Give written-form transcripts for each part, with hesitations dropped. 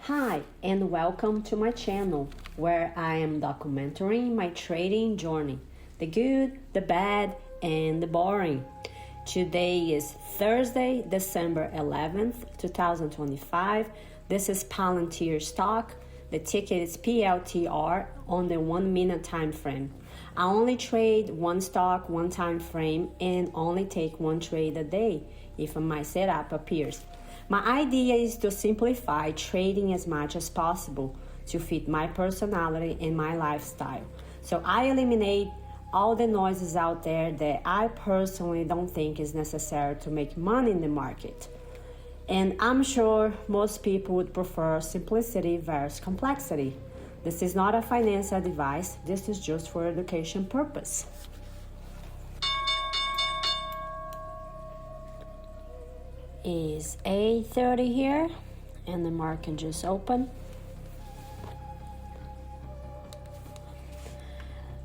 Hi, and welcome to my channel where I am documenting my trading journey, the good, the bad, and the boring. Today is Thursday, December 11th, 2025. This is Palantir stock. The ticket is PLTR on the 1 minute time frame. I only trade one stock, one time frame, and only take one trade a day if my setup appears. My idea is to simplify trading as much as possible to fit my personality and my lifestyle. So I eliminate all the noises out there that I personally don't think is necessary to make money in the market. And I'm sure most people would prefer simplicity versus complexity. This is not a financial advice, this is just for education purpose. Is 8:30 here and the market just opened.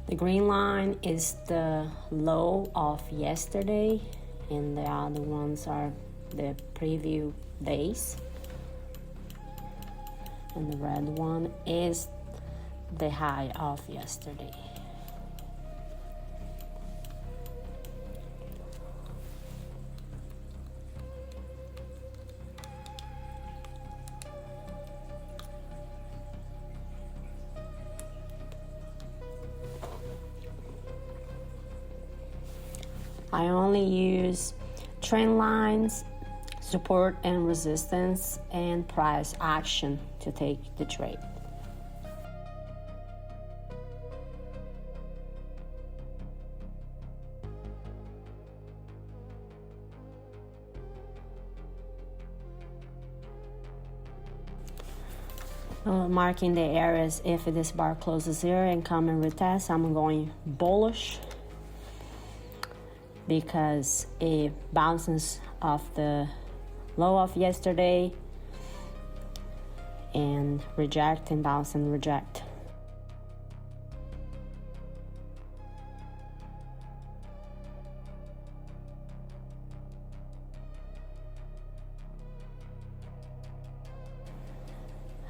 The green line is the low of yesterday and the other ones are the preview days, and the red one is the high of yesterday. I only use trend lines, support and resistance, and price action to take the trade. Marking the areas. If this bar closes here and come and retest, I'm going bullish, because it bounces off the low of yesterday and reject and bounce and reject.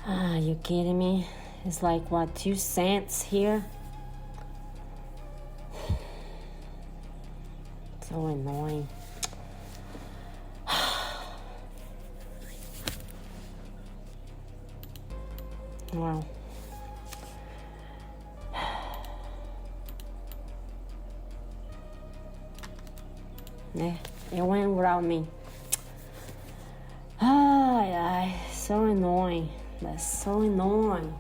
Ah, you kidding me? It's like what, 2 cents here? So annoying. Well, yeah, it went without me. So annoying. That's so annoying.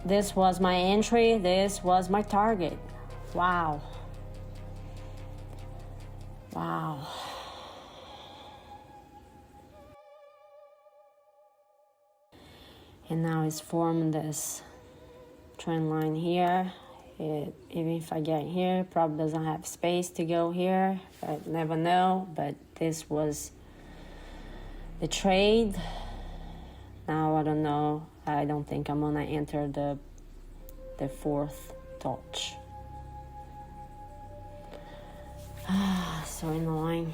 This was my entry. This was my target. Wow. Wow. And now it's forming this trend line here. Even if I get here, probably doesn't have space to go here. I never know. But this was the trade. Now I don't know. I don't think I'm gonna enter the fourth touch. So annoying.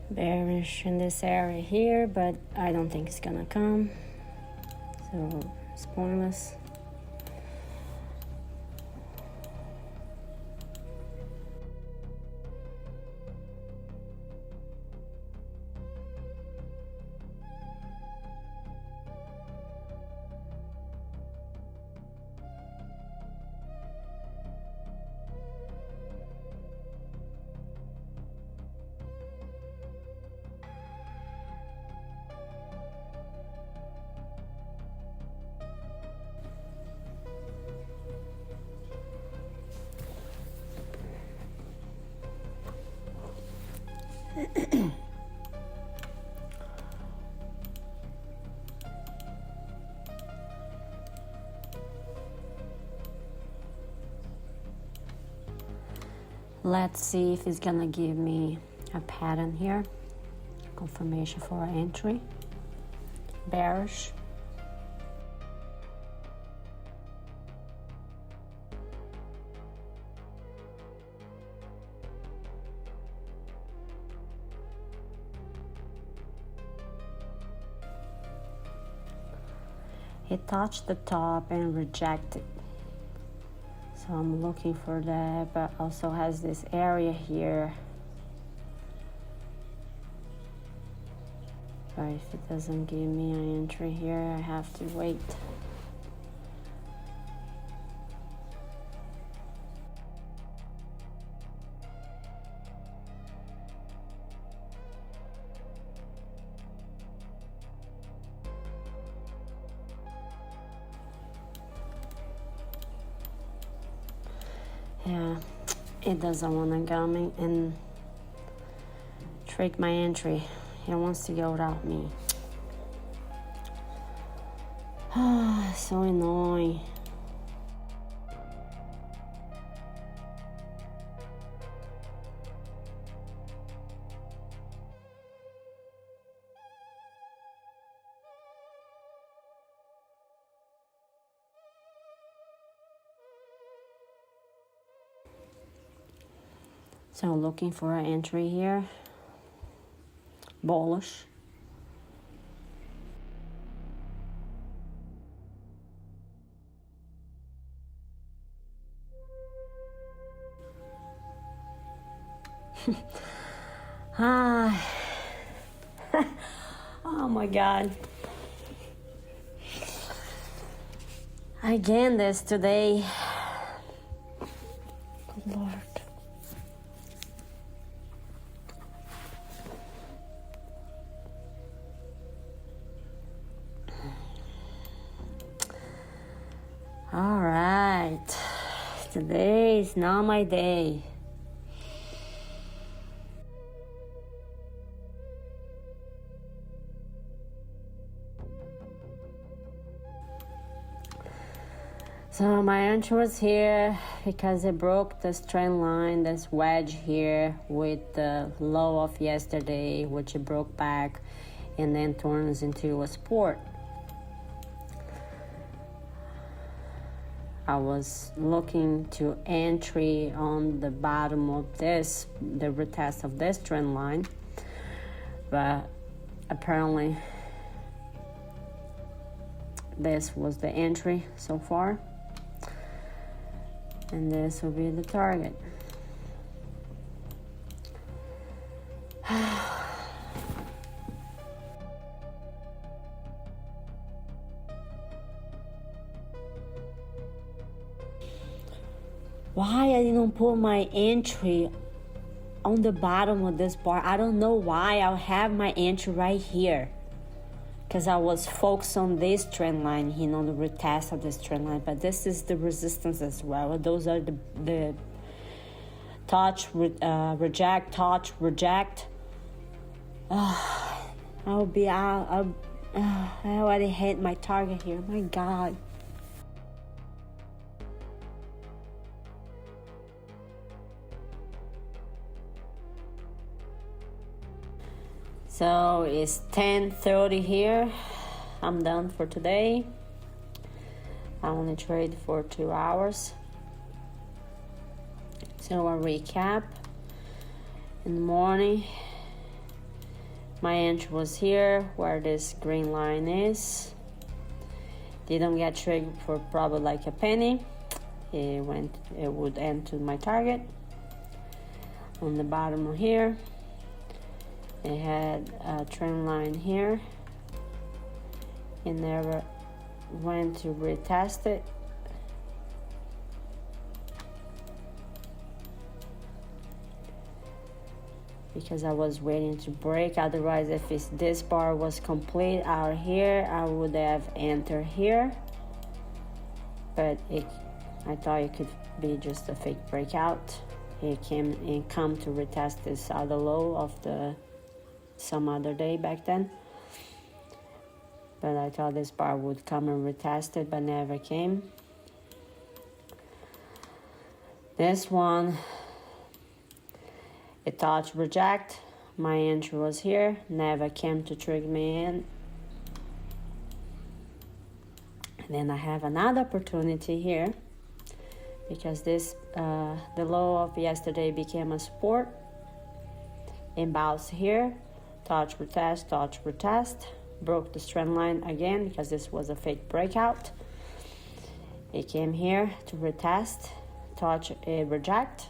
Bearish in this area here, but I don't think it's gonna come, so it's pointless. Let's see if it's gonna give me a pattern here. Confirmation for an entry. Bearish. It touched the top and rejected. So I'm looking for that, but also has this area here. But if it doesn't give me an entry here, I have to wait. Yeah, it doesn't want to come in and trick my entry. It wants to go without me. Ah, so annoying. So looking for an entry here. Bullish. Ah. Oh my God. I gained this today. Good Lord. All right. Today is not my day. So my entry was here because it broke this trend line, this wedge here with the low of yesterday, which it broke back and then turns into a support. I was looking to entry on the bottom of this, the retest of this trend line, but apparently this was the entry so far. And this will be the target. Why I didn't put my entry on the bottom of this bar? I don't know why. I'll have my entry right here, because I was focused on this trend line, you know, the retest of this trend line. But this is the resistance as well. Those are the touch, reject, touch, reject. I'll be out. I already hit my target here. My God. So it's 10:30 here. I'm done for today. I only trade for 2 hours. So a recap. In the morning, my entry was here where this green line is. Didn't get triggered for probably like a penny. It would end to my target. On the bottom here, it had a trend line here. It never went to retest it. Because I was waiting to break. Otherwise, if this bar was complete out here, I would have entered here. But I thought it could be just a fake breakout. It come to retest this other low of the some other day back then. But I thought this bar would come and retest it, but never came. This one, it touched reject. My entry was here, never came to trigger me in. And then I have another opportunity here, because this the low of yesterday became a support. It bounced here, touch retest, broke the trend line again because this was a fake breakout. It came here to retest, touch a reject.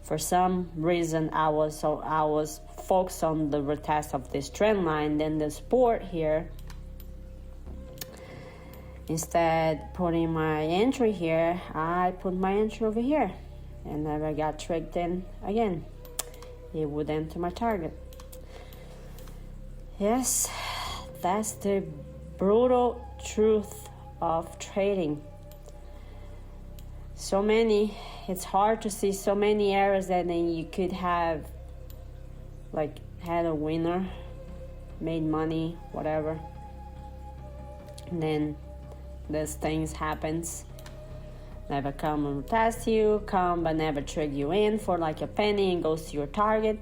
For some reason I was focused on the retest of this trend line, then the support here. Instead putting my entry here, I put my entry over here and never got tricked in again. It would enter my target. Yes, that's the brutal truth of trading. It's hard to see so many errors that then you could have had a winner, made money, whatever. And then these things happens. Never come and test you, come but never trigger you in for like a penny and goes to your target.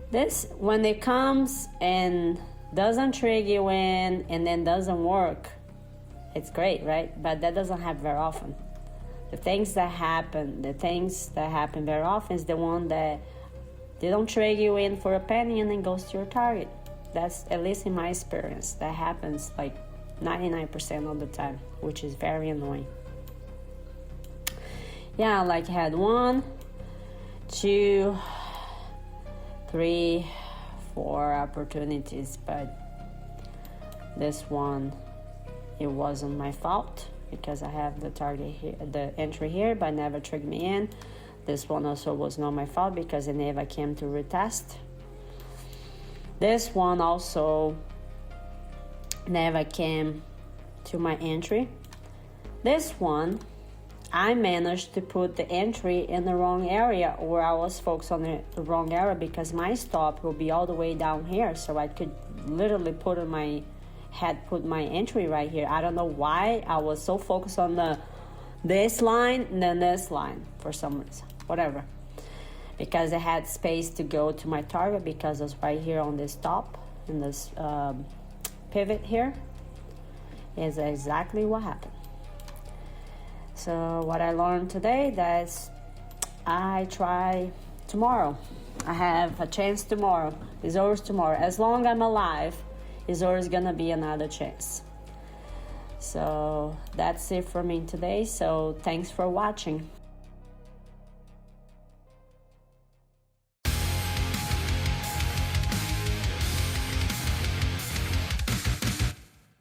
This, when it comes and doesn't trigger you in and then doesn't work, it's great, right? But that doesn't happen very often. The things that happen very often is the one that they don't trigger you in for a penny and then goes to your target. That's, at least in my experience, that happens like 99% of the time, which is very annoying. Yeah, like I had 1, 2, 3, 4 opportunities, but this one, it wasn't my fault because I have the target here, the entry here, but never triggered me in. This one also was not my fault because it never came to retest. This one also never came to my entry. This one, I managed to put the entry in the wrong area, or I was focused on the wrong area because my stop will be all the way down here, so I could literally put my entry right here. I don't know why I was so focused on this line and then this line for some reason, whatever, because I had space to go to my target because it's right here on this top in this pivot here. Is exactly what happened. So what I learned today, that I try tomorrow. I have a chance tomorrow. It's always tomorrow. As long as I'm alive, it's always gonna be another chance. So that's it for me today. So thanks for watching.